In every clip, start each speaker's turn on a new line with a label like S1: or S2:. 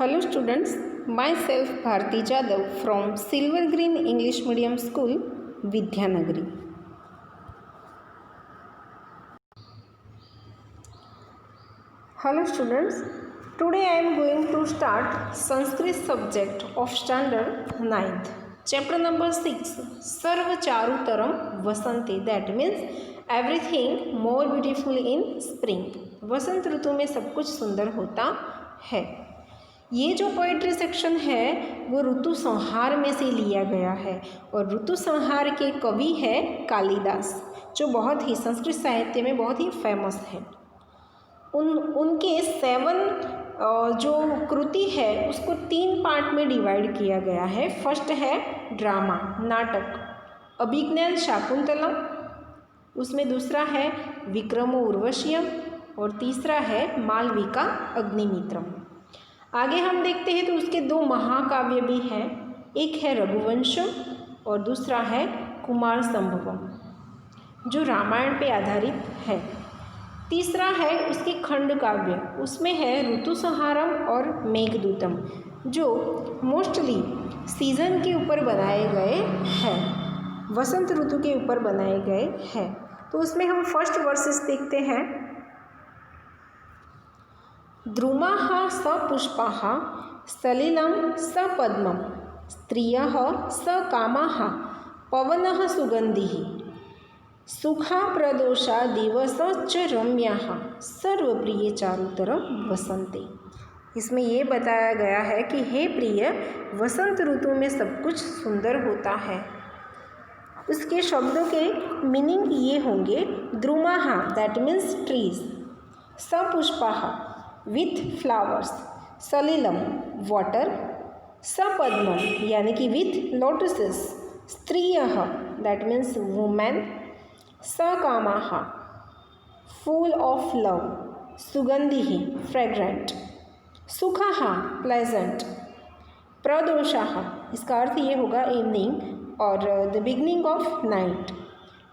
S1: Hello students, myself Bharti Jadhav from Silver Green English Medium School, Vidyanagari. Hello students, today I am going to start Sanskrit subject of standard 9th. Chapter number 6, Sarva Charutaram Vasanti, that means everything more beautiful in spring. वसंत ऋतु में सब कुछ सुंदर होता है। ये जो poetry section है वो ऋतु संहार में से लिया गया है और ऋतु संहार के कवि है कालिदास, जो बहुत ही संस्कृत साहित्य में बहुत ही फेमस है। उनके 7 जो कृति है उसको 3 पार्ट में डिवाइड किया गया है। फर्स्ट है ड्रामा, नाटक, अभिज्ञान शाकुंतलम, उसमें दूसरा है विक्रमो उर्वशीयम और तीसरा है मालविका अग्निमित्रम। आगे हम देखते हैं तो उसके 2 महाकाव्य भी हैं, एक है रघुवंशम और दूसरा है कुमार संभवम, जो रामायण पे आधारित है। तीसरा है उसके खंड काव्य, उसमें है ऋतुसंहारम और मेघदूतम, जो मोस्टली सीजन के ऊपर बनाए गए हैं, वसंत ऋतु के ऊपर बनाए गए हैं। तो उसमें हम फर्स्ट वर्सेस देखते हैं। द्रुमाः सपुष्पाः सलिलं सपद्मं स्त्रियः सकामाः पवनः सुगन्धिः सुखा प्रदोषा दिवस च रम्याः सर्वप्रिय चारुतरं वसन्ते। इसमें ये बताया गया है कि हे प्रिय, वसंत ऋतु में सब कुछ सुंदर होता है। उसके शब्दों के मीनिंग ये होंगे, द्रुमाः दैट मीन्स ट्रीज, सपुष्पाः विथ फ्लावर्स, सलिलम वाटर, सपद्मम यानी कि विथ लोटसेस, स्त्रियः दैट मीन्स वुमेन, सकामाः फुल ऑफ लव, सुगंधिः फ्रेग्रेंट, सुखाः प्लेजेंट, प्रदोषाः इसका अर्थ ये होगा इवनिंग और द बिगनिंग ऑफ नाइट,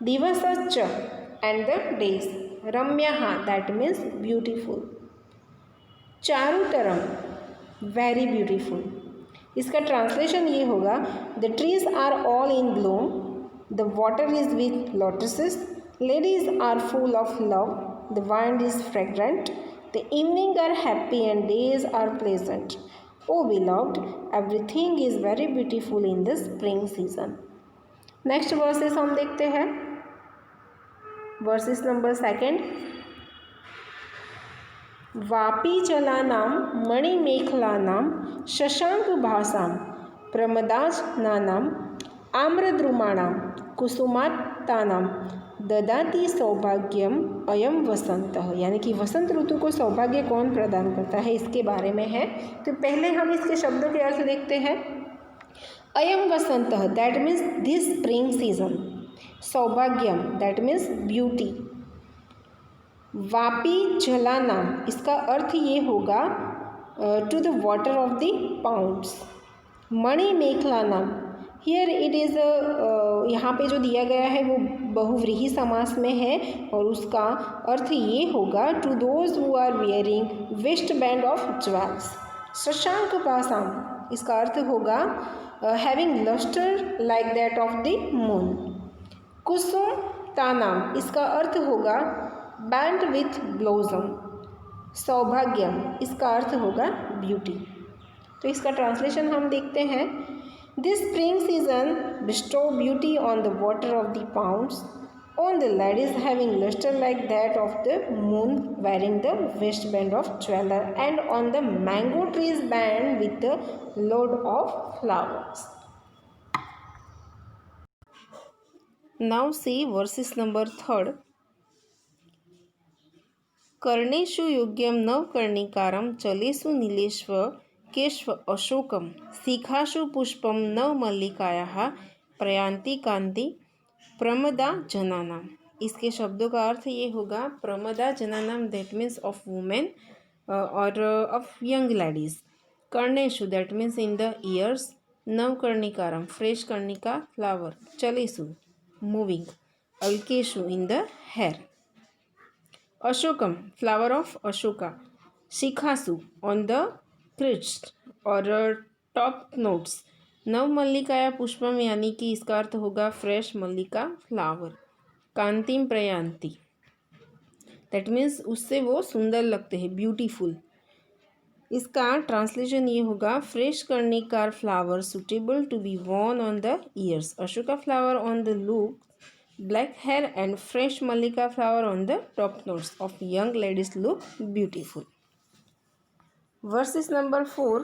S1: दिवसश्च एंड द डेज, रम्याः दैट मीन्स ब्यूटीफुल, चारुतरम वेरी ब्यूटीफुल। इसका ट्रांसलेशन ये होगा, the trees are all in bloom, the water is with lotuses, ladies are full of love, the wind is fragrant, the evening are happy and days are pleasant, O beloved everything is very beautiful in the spring season. Next verses हम देखते हैं। Verses number 2, वापी जलानां मणिमेखलानां शशांकभासां प्रमदाजनानां आम्रद्रुमाणां कुसुमात्तानां ददाति सौभाग्यम अयम वसंतः, यानी कि वसंत ऋतु को सौभाग्य कौन प्रदान करता है, इसके बारे में है। तो पहले हम इसके शब्दों के अर्थ देखते हैं। अयम वसंतः that means this spring season, सौभाग्यम दैट मीन्स ब्यूटी, वापी जलानाम इसका अर्थ ये होगा to the water of the ponds, मणि मेखलानाम हियर इट इज़ यहाँ पे जो दिया गया है वो बहुव्रीहि समास में है और उसका अर्थ ये होगा to those who are wearing waist band of jewels. शशांक पासाम इसका अर्थ होगा having lustre like that of the moon. कुसुम तानाम इसका अर्थ होगा बैंड विथ ब्लोजम। सौभाग्यम इसका अर्थ होगा ब्यूटी। तो इसका ट्रांसलेशन हम देखते हैं। This spring season bestow beauty on the water of the ponds, on the ladies having lustre like that of the moon wearing the waistband of jeweler, and on the mango trees band with the load of flowers. Now see verses number 3. कर्णेषु योग्यम नवकर्णिकारं चलेषु नीलेष्व Keshav Ashokam शिखासु पुष्पम नव मल्लिकायाः प्रयांति कांति प्रमदा जनानाम। इसके शब्दों का अर्थ ये होगा, प्रमदा जनानाम that means of women और ऑफ यंग लेडीज, कर्णेशु that means in the ears, नवकर्णिकारम फ्रेश कर्णिका फ्लावर, चलेसु मूविंग, अलकेशु इन द हेयर, अशोकम फ्लावर ऑफ अशोका, शिखासु ऑन द क्रिस्ट और टॉप नोट्स। नव मल्लिकाया पुष्पम यानी कि इसका अर्थ होगा फ्रेश मल्लिका फ्लावर। कांतिम प्रयांति दैट मीन्स उससे वो सुंदर लगते हैं, ब्यूटीफुल। इसका ट्रांसलेशन ये होगा फ्रेश कर्णिकार flower suitable to be worn on the ears. Ashoka flower on the locks, black hair and fresh mallika flower on the top notes of young ladies look beautiful. Verses number 4.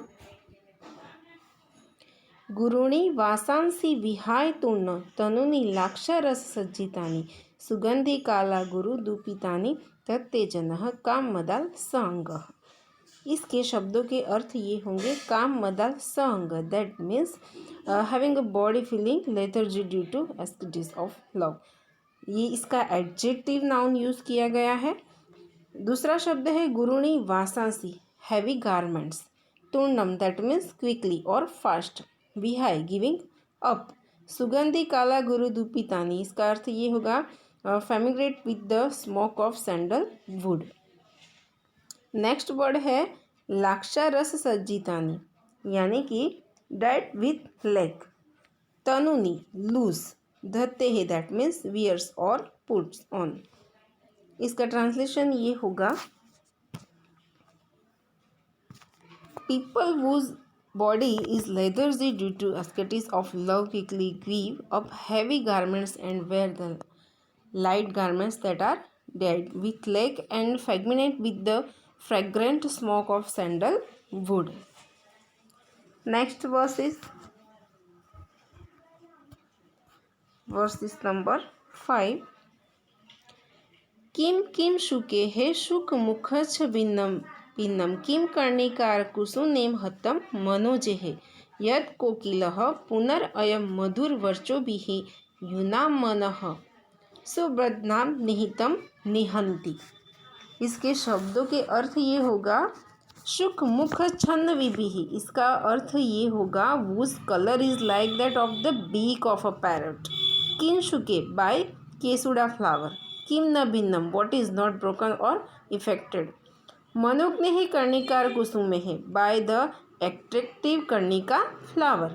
S1: गुरुणी वासांसी विहाय tern तनुनी लाक्षारस सज्जितानि सुगंधि काला गुरु दुपितानि तत्तेजनः काम मदाल संगः। इसके शब्दों के अर्थ ये होंगे काम मदाल संग, that means having a body feeling lethargy due to excess of love. ये इसका एडजेक्टिव नाउन यूज़ किया गया है। दूसरा शब्द है गुरुणी वासांसी, हैवी गारमेंट्स। तूर्णम दैट मीन्स क्विकली और फास्ट। विहाय गिविंग अप। सुगंधि काला गुरु दुपितानी, इसका अर्थ ये होगा fumigated with the smoke of sandal wood. Next word है लाक्षा रस सज्जितानी, यानी कि डेट विथ लेग। तनुनी लूज, धरते हैं दैट मीन्स वियर्स और पुट्स ऑन। इसका ट्रांसलेशन ये होगा people whose body is lethargy due to ascetics of love quickly weave up heavy garments and wear the light garments that are dyed with leg and fulminate with the fragrant smoke of sandal wood. Next verse number 5. किम किम शुके हे शुक मुखच्छ भिन्नम भिन्नम किम कर्णिकार कुसुनेम हतम मनोजेहे यद कोकिलः पुनरअयम मधुर वर्चोभिः यूनाम मनः सुब्रध्नाम निहितम निहंति। इसके शब्दों के अर्थ ये होगा शुक मुख छन्न विभिः, इसका अर्थ ये होगा whose colour is like that of the beak of a parrot. किन शुके बाय केसुडा फ्लावर। किम न भिन्नम वॉट इज नॉट ब्रोकन और इफेक्टेड। मनोज्ञ है कर्णिकार कुसुमे है बाय द एट्रैक्टिव कर्णिका फ्लावर।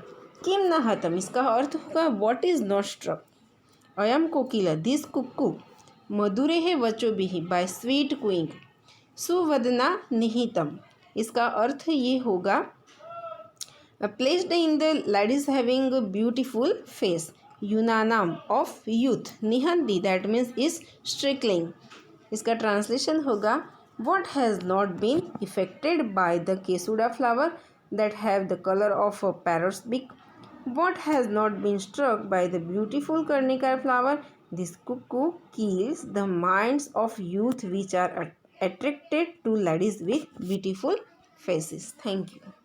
S1: किम न हतम, इसका अर्थ होगा वॉट इज नॉट स्ट्रक। अयम कोकिला दिस कुक्कू। मधुरे है वचोभिः बाय स्वीट क्विंग। सुवदना निहितम, इसका अर्थ ये होगा placed in the ladies having beautiful face. यूनानाम ऑफ यूथ। निहंती दैट मीन्स इज स्ट्रिकलिंग। इसका ट्रांसलेशन होगा what has not been affected by the kesuda flower that have the color of a parrot's beak. What has not been struck by the beautiful karnikar flower. This cuckoo kills the minds of youth which are attracted to ladies with beautiful faces. Thank you.